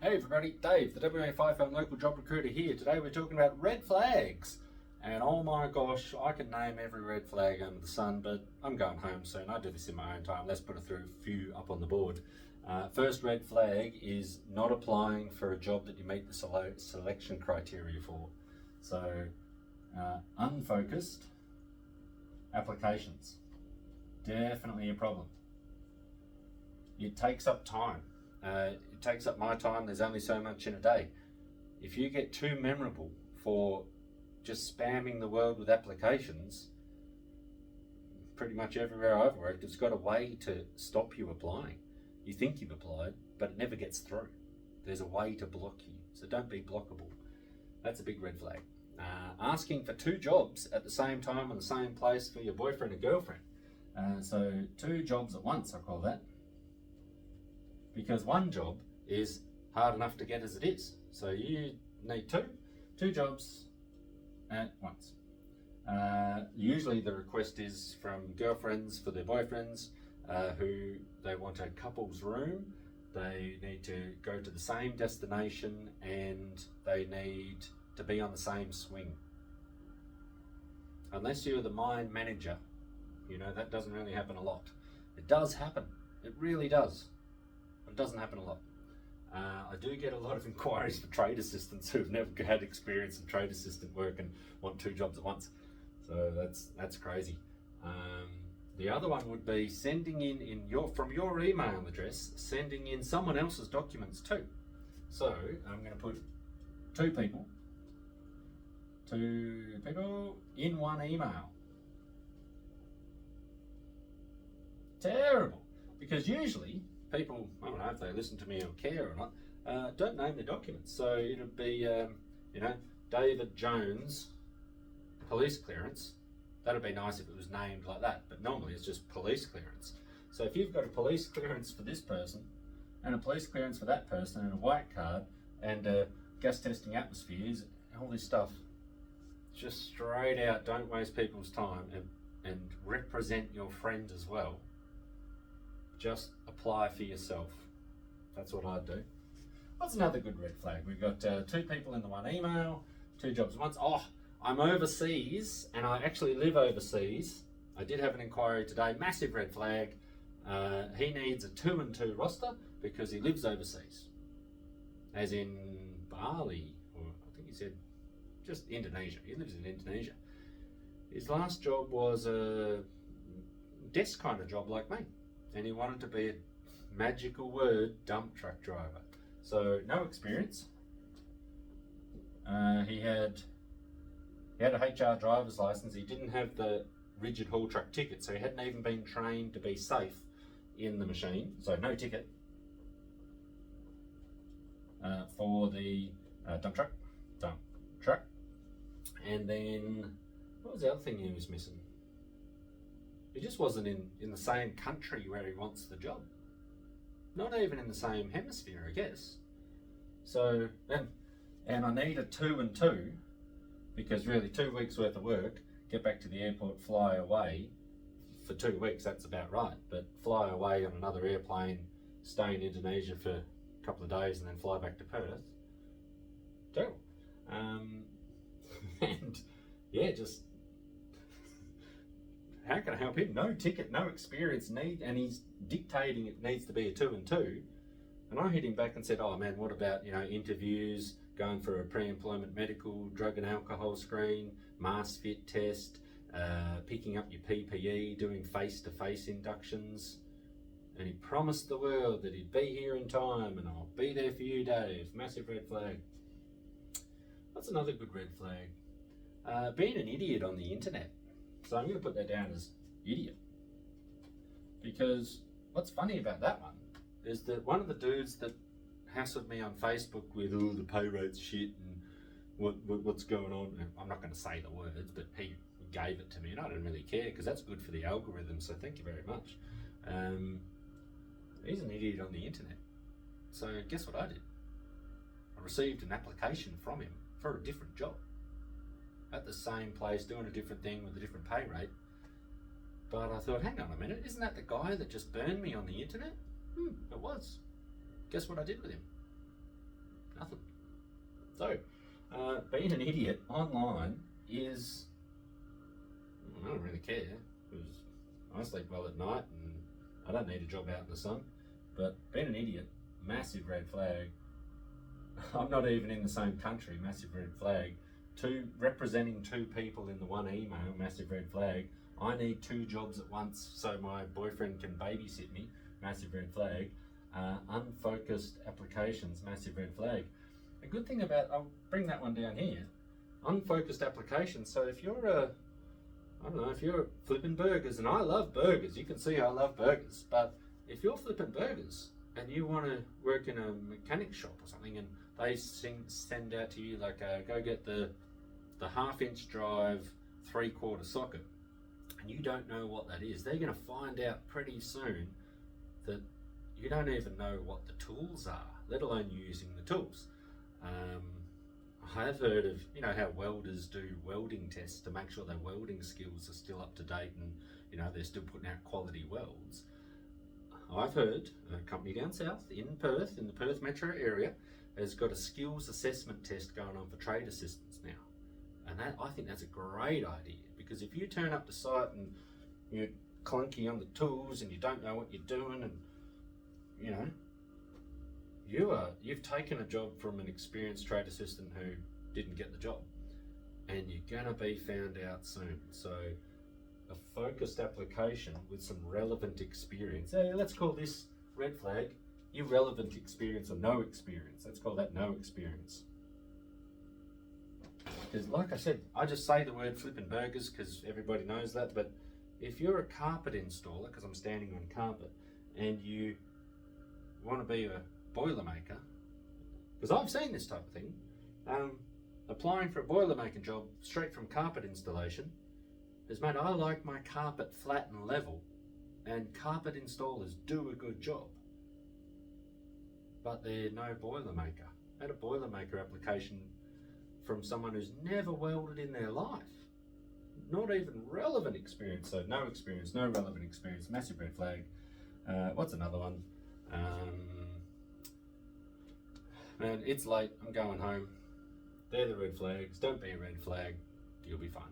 Hey everybody, Dave, the WA FIFO local job recruiter here. Today we're talking about red flags. And oh my gosh, I can name every red flag under the sun, but I'm going home soon. I do this in my own time. Let's put a few up on the board. First red flag is not applying for a job that you meet the selection criteria for. So, unfocused applications. Definitely a problem. It takes up time. It takes up my time. There's only so much in a day. If you get too memorable for just spamming the world with applications, pretty much everywhere I've worked, it's got a way to stop you applying. You think you've applied, but it never gets through. There's a way to block you, so don't be blockable. That's a big red flag. Asking for 2 jobs at the same time in the same place for your boyfriend and girlfriend. So 2 jobs at once, I call that. Because 1 job is hard enough to get as it is. So you need two jobs at once. Usually the request is from girlfriends for their boyfriends who they want a couple's room. They need to go to the same destination and they need to be on the same swing. Unless you're the mine manager, you know, that doesn't really happen a lot. It does happen. It really does. It doesn't happen a lot. I do get a lot of inquiries for trade assistants who've never had experience in trade assistant work and want 2 jobs at once. So that's crazy. The other one would be sending in from your email address, sending in someone else's documents too. So I'm going to put 2 people in one email. Terrible, because usually people, I don't know if they listen to me or care or not, don't name their documents. So it'll be, David Jones police clearance. That'd be nice if it was named like that, but normally it's just police clearance. So if you've got a police clearance for this person, and a police clearance for that person, and a white card, and gas testing atmospheres, all this stuff, just straight out, don't waste people's time and represent your friend as well. Just apply for yourself. That's what I'd do. What's another good red flag? We've got 2 people in the one email, 2 jobs at once. Oh, I'm overseas and I actually live overseas. I did have an inquiry today, massive red flag. He needs a 2 and 2 roster because he lives overseas. As in Bali, or I think he said just Indonesia. He lives in Indonesia. His last job was a desk kind of job like me. And he wanted to be a magical word, dump truck driver. So no experience. He had a HR driver's license. He didn't have the rigid haul truck ticket, so he hadn't even been trained to be safe in the machine. So no ticket for the dump truck. And then what was the other thing he was missing? He just wasn't in the same country where he wants the job. Not even in the same hemisphere, I guess. So, and I need a 2 and 2, because really 2 weeks worth of work, get back to the airport, fly away. For 2 weeks, that's about right. But fly away on another airplane, stay in Indonesia for a couple of days and then fly back to Perth. Terrible. And yeah, just, how can I help him? No ticket, no experience, and he's dictating it needs to be a 2 and 2. And I hit him back and said, oh man, what about, interviews, going for a pre-employment medical, drug and alcohol screen, mask fit test, picking up your PPE, doing face-to-face inductions. And he promised the world that he'd be here in time and I'll be there for you, Dave. Massive red flag. What's another good red flag? Being an idiot on the internet. So I'm going to put that down as idiot. Because what's funny about that one is that one of the dudes that hassled me on Facebook with all the pay rates shit and what's going on, I'm not going to say the words, but he gave it to me and I didn't really care because that's good for the algorithm, so thank you very much. He's an idiot on the internet. So guess what I did? I received an application from him for a different job. At the same place, doing a different thing with a different pay rate. But I thought, hang on a minute, isn't that the guy that just burned me on the internet? It was. Guess what I did with him? So, being an idiot online is, I don't really care, because I sleep well at night and I don't need a job out in the sun. But being an idiot, massive red flag. I'm not even in the same country, massive red flag. Representing two people in the one email, massive red flag. I need two jobs at once so my boyfriend can babysit me, massive red flag. Unfocused applications, massive red flag. A good thing about, I'll bring that one down here, unfocused applications. So if you're if you're flipping burgers, and I love burgers, you can see I love burgers, but if you're flipping burgers and you want to work in a mechanic shop or something, and they send out to you like, go get the half-inch drive 3/4 socket, and you don't know what that is, they're going to find out pretty soon that you don't even know what the tools are, let alone using the tools. I have heard of, how welders do welding tests to make sure their welding skills are still up to date and, they're still putting out quality welds. I've heard a company down south in Perth, in the Perth metro area, has got a skills assessment test going on for trade assistants now. And I think that's a great idea, because if you turn up to site and you're clunky on the tools and you don't know what you're doing, and, you've taken a job from an experienced trade assistant who didn't get the job, and you're gonna be found out soon. So a focused application with some relevant experience. Let's call this red flag irrelevant experience or no experience. Let's call that no experience. Because like I said, I just say the word flipping burgers because everybody knows that, but if you're a carpet installer, because I'm standing on carpet, and you want to be a Boilermaker, because I've seen this type of thing, applying for a Boilermaker job straight from carpet installation is, mate, I like my carpet flat and level, and carpet installers do a good job, but they're no Boilermaker. I had a Boilermaker application from someone who's never welded in their life, not even relevant experience. So no experience, no relevant experience, massive red flag. What's another one? Man, it's late, I'm going home. They're the red flags. Don't be a red flag, you'll be fine.